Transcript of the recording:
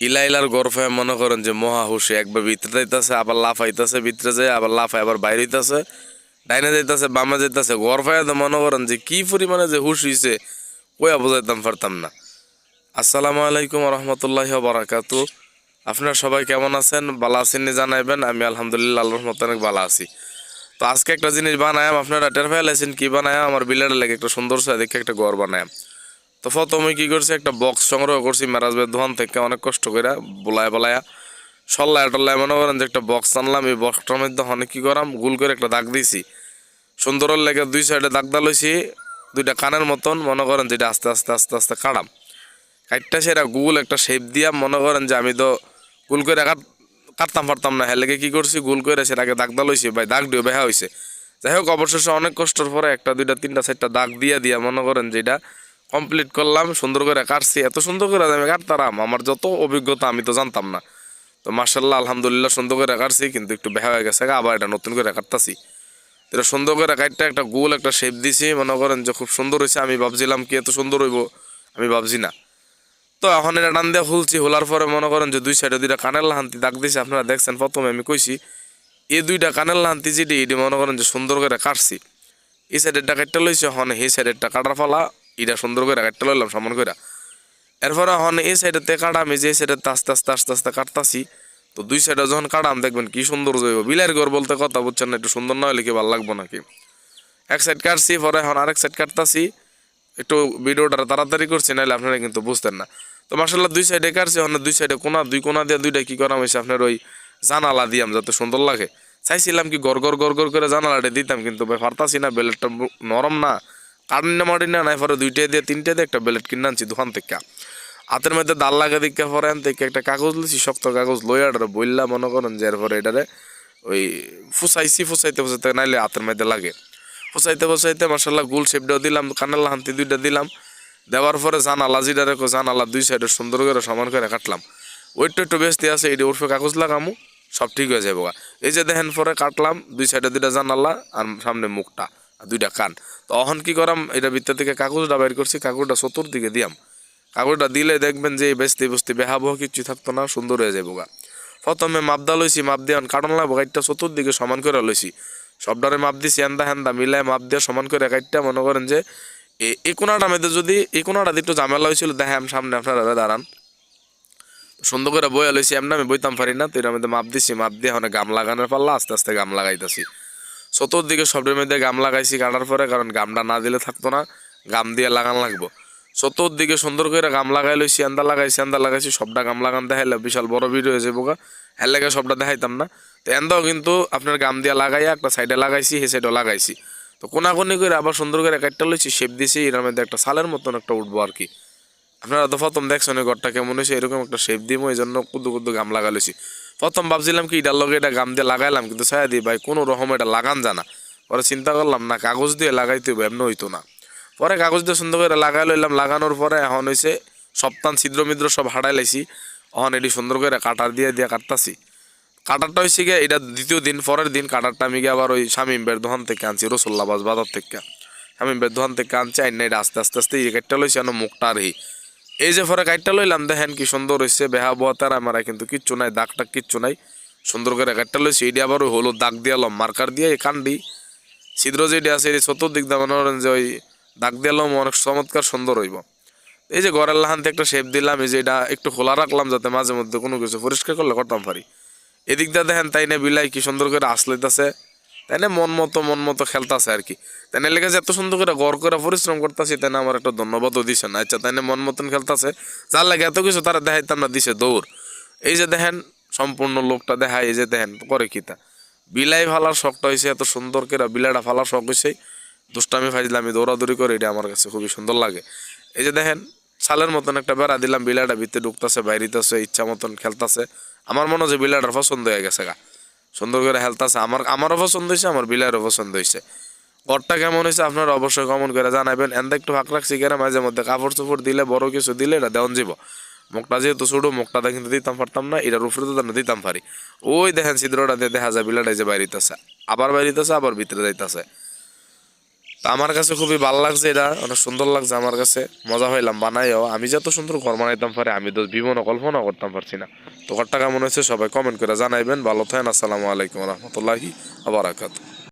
ইলাইলার গরফে মনে করেন যে মহা হুশে একবার ভিতরে যাইতেছে আবার লাফাইতেছে, ভিতরে যায় আবার লাফায় আবার বাইরে হইতেছে, ডাইনে যাইতেছে বামে যাইতেছে, গরফায় তো মনে করেন যে কি পরিমাণে যে হুশ হইছে কইয়া বুঝাইতাম পারতাম না। আসসালামু আলাইকুম রহমতুল্লাহি বারাকাতু। আপনারা সবাই কেমন আছেন? ভালো আছেন জানাইবেন। আমি আলহামদুলিল্লাহ আল্লাহর রহমতে অনেক ভালো আছি। তো আজকে একটা জিনিস বানায়াম, আপনারা টের পেয়েছেন কি বানায়াম? আমার বিলের লাগে একটা সুন্দর দেখে একটা ঘর বানায়াম। তো প্রথমে কি করছি, একটা বক্স সংগ্রহ করছি মেরাজবের দোকান থেকে অনেক কষ্ট করে বলায় বলায়া সল্লায় টল্লায় মনে করেন যে একটা বক্স আনলাম। এই বক্সটার মধ্যে অনেক কি করাম, গুল করে একটা দাগ দিয়েছি সুন্দরের লেগে, দুই সাইডে দাগ দালইছি দুইটা কানের মতন, মনে করেন যেটা আস্তে আস্তে আস্তে আস্তে কাটাম। কাটটা সেটা গুল একটা শেপ দিয়া মনে করেন যে আমি তো গুল করে কাটতাম পারতাম না, হ্যাঁ লেগে কি করছি গুল করে সেটাকে দাগ দালইছি ভাই, দাগ দিয়ে বেহা হয়েছে। যাই হোক অবশেষে অনেক কষ্টের পরে একটা দুইটা তিনটা চারটা দাগ দিয়া মনে করেন যেটা কমপ্লিট করলাম, সুন্দর করে কাটছি। এত সুন্দর করে আমি কাটতাম, আমার যত অভিজ্ঞতা আমি তো জানতাম না। তো মার্শাল্লাহ আলহামদুলিল্লাহ সুন্দর করে কাটছি, কিন্তু একটু বেহা হয়ে গেছে, আবার এটা নতুন করে কাটতাছি। এটা সুন্দর করে কাটটা একটা গোল একটা শেপ দিছি, মনে করেন যে খুব সুন্দর হয়েছে। আমি ভাবছিলাম কি এত সুন্দর হইব, আমি ভাবছি না। তো এখন এটা টান দিয়ে খুলছি, খোলার পরে মনে করেন যে দুই সাইডে দুইটা কানের লাহান্তি দাগ দিছি। আপনারা দেখছেন প্রথমে আমি কইছি এই দুইটা কানের লাহান্তি যেটি এটি মনে করেন যে সুন্দর করে কাটছি। এই সাইডেরটা কাটতে লইছে, হন এই সাইডেরটা কাটার ফলা এটা সুন্দর করে কাটতে লইলাম সমান করে। এরপরে হন এই সাইডেতে কাটা, আমি যে সাইডেতে আস্তে আস্তে আস্তে আস্তে কাটতাছি। তো দুই সাইডে যখন কাটাম দেখবেন কি সুন্দর যাইব। বিলার ঘর বলতে কথা বুঝছেন না, একটু সুন্দর না হলে কি ভালো লাগবো নাকি? এক সাইড কাটছি, পরে এখন আরেক সাইড কাটতাছি। একটু ভিডিওটা তাড়াতাড়ি করছি, নাহলে আপনারা কিন্তু বুঝতেন না। তো মার্শাল্লাহ দুই সাইডে কাটছি, এখন দুই সাইডে কোনা দুই কোনা দিয়ে দুইটা কি করা হয়েছে আপনার ওই জানালা দিয়াম যাতে সুন্দর লাগে। চাইছিলাম কি গড় গড় গড় গড় করে জানালাটা দিতাম, কিন্তু ভাই পারতাছি না, বেলেটটা নরম না, কাটনি না মাটি না নাই। পরে দুইটা দিয়ে তিনটে দিয়ে একটা বেলেট কিনে আনছি দোকান থেকে। হাতের মধ্যে দাল লাগা দিকে পরে আন থেকে একটা কাগজ লিছি, শক্ত কাগজ লইয়াটারে বললা মনে করেন যে এরপরে এটারে ওই ফুসাইছি, ফুসাইতে ফুসাইতে নাইলে হাতের মধ্যে লাগে। ফুসাইতে ফুসাইতে মার্শাল্লাহ গোল শেপটাও দিলাম, কানের লাহান্তি দুইটা দিলাম। দেওয়ার পরে জানালা যেটা রেখো জানালা দুই সাইডে সুন্দর করে সমান করে কাটলাম। ওইটা একটু বেশি আছে, এটি উর্ফে কাগজ লাগামু, সব ঠিক হয়ে যাবো। এই যে দেখেন পরে কাটলাম দুই সাইডে দুইটা জানালা আর সামনে মুখটা আর দুইটা কান। তো অহন কি করাম, এটা ভিতর থেকে কাগজটা বের করছি, কাগজটা চতুর্দিকে দিয়াম। কাগজটা দিলে দেখবেন যে বেস্তি বস্তি বেহাবহ কিছু থাকতো না, সুন্দর হয়ে যাবো। প্রথমে মাপদা লইছি, মাপ দিয়ে কাটন লাগবো, গাইডটা চতুর্দিকে সমান করে লইছি। সবডারে মাপ দিছি, এন্দা হেন্দা মিলায় মাপ দিয়ে সমান করে গাইডটা মনে করেন যে এই কোনাটা মধ্যে যদি এই কোনাটা একটু ঝামেলা হয়েছিল দেখে আমি সামনে আপনারা দাঁড়ান সুন্দর করে বইয়া লইছি। এমনি আমি বইতাম পারি না, তো এর মধ্যে মাপ দিছি, মাপ দিয়ে অনেক গাম লাগানোর পারলা আস্তে আস্তে গাম লাগাইতেছি। চতুর্দিকে সবের মধ্যে গাম লাগাইছি কাটার পরে, কারণ গামটা না দিলে থাকতো না, গাম দিয়ে লাগান লাগবো। চতুর্দিকে সুন্দর করে গাম লাগাই লইছি, এন্দা লাগাইছি, সবটা গাম লাগান দেখাইলে বিশাল বড় ভিডিও হয়ে যাবো গা, হ্যাঁ লেগে সবটা দেখাইতাম না। তো এন্দাও কিন্তু আপনার গাম দিয়ে লাগাইয়া একটা সাইডে লাগাইছি, সেই সাইডেও লাগাইছি। তো কোনাকুনি করে আবার সুন্দর করে কাটটা লইছি, শেপ দিছি, এর মধ্যে একটা সালের মতন একটা উঠবো আর কি। আপনারা তো প্রথম দেখছেন ওই ঘরটা কেমন হয়েছে, এরকম একটা শেপ দিব, এই জন্য কুদ্দু কুদ্দু গাম লাগাইছি। প্রথম ভাবছিলাম কি এটার লগে এটা গাম দিয়ে লাগাইলাম, কিন্তু ছায়া দিই ভাই কোনো রকম এটা লাগান জানা। পরে চিন্তা করলাম না কাগজ দিয়ে লাগাইতে হবে, এমনি হইতো না। পরে কাগজ দিয়ে সুন্দর করে লাগাই লইলাম, লাগানোর পরে এখন হয়েছে সপ্তাহ ছিদ্র মিদ্র সব হাঁটাই লাইছি। এখন এটি সুন্দর করে কাটার দিয়ে দিয়ে কাটতাছি। কাটারটা হয়েছে গিয়ে এটা দ্বিতীয় দিন, পরের দিন কাটারটা আমি গিয়ে আবার ওই শামীম বের দোকান থেকে আনছি, রসুল্লাবাজ বাজার থেকে শামীম বের দোকান থেকে আনছি। আইন এটা আস্তে আস্তে আস্তে এই কাটটা লইছি, এখন মুখটা আর এই যে পরে কাটটা লইলাম দেখেন কি সুন্দর হয়েছে, বেহা বোয়াতার আমার কিন্তু কিচ্ছু নাই, দাগটা কিচ্ছু নাই, সুন্দর করে কাটটা লইছি। এটি আবার ওই হলুদ দাগ দিয়ালাম মার্কার দিয়ে, এই কান্ডি ছিদ্র যেটি আছে এই চতুর্দিক দিয়ে মনে করেন যে ওই দাগ দিয়ালাম, অনেক চমৎকার সুন্দর হইব। এই যে ঘরের লাহানতে একটা শেপ দিলাম, এই যে এটা একটু খোলা রাখলাম যাতে মাঝে মধ্যে কোনো কিছু পরিষ্কার করলে করতাম পারি। এদিক দিয়ে দেখেন তাই না বিলাই কি সুন্দর করে আসলেইতেছে, তাই না মন মতো খেলতেছে আর কি। তাই না লেগেছে এত সুন্দর করে গড় করে পরিশ্রম করতেছি, তাই না আমার একটা ধন্যবাদও দিছে না। আচ্ছা তাই না মন মতন খেলতেছে, যার লাগে এত কিছু তারা দেখাইতাম না, দিছে দৌড়। এই যে দেখেন সম্পূর্ণ লোকটা দেখায়, এই যে দেখেন করে কিতা বিলাই ফালার শখটা হয়েছে, এত সুন্দর করে বিলাইটা ফালার শখ হয়েছে। দুষ্টামি ফাইজলামি দৌড়াদৌড়ি করে, এটা আমার কাছে খুবই সুন্দর লাগে। এই যে দেখেন ছালের মতন একটা বেড়া দিলাম, বিলাইটা ভিতরে ঢুকতেছে বাইরিতেছে, ইচ্ছা মতন খেলতেছে। আমার মনে হচ্ছে বিলাইটার পছন্দ হয়ে গেছে গা, সুন্দর করে খেলতেছে। আমারও পছন্দ হয়েছে, আমার বিলাইয়েরও পছন্দ হয়েছে। ঘরটা কেমন হয়েছে আপনারা অবশ্যই কমন করে জানাবেন। এন্দা একটু ফাঁক রাখছি কেন, মাঝে মধ্যে কাপড় চোপড় দিলে বড় কিছু দিলে এটা দেওয়ান যাব। মুখটা যেহেতু ছোটো, মুখটা কিন্তু দিতাম পারতাম না, এটার উপরে তো দিতাম পারি। ওই দেখেন ছিদ্রটা দিয়ে দেখা যায় বিলাইটা যে বাইরিতেছে, আবার বাইরিতেছে, আবার ভিতরে যাইতেছে। তো আমার কাছে খুবই ভালো লাগছে, এটা অনেক সুন্দর লাগছে আমার কাছে, মজা হইলাম বানাইও। আমি যত সুন্দর ঘর বানাইতাম পারি আমি তো জীবনও কল্পনা করতাম পারছি না। তো ঘরটা কেমন হয়েছে সবাই কমেন্ট করে জানাইবেন। ভালো থাকেন, আসসালামু আলাইকুম রহমতুল্লাহি আবার।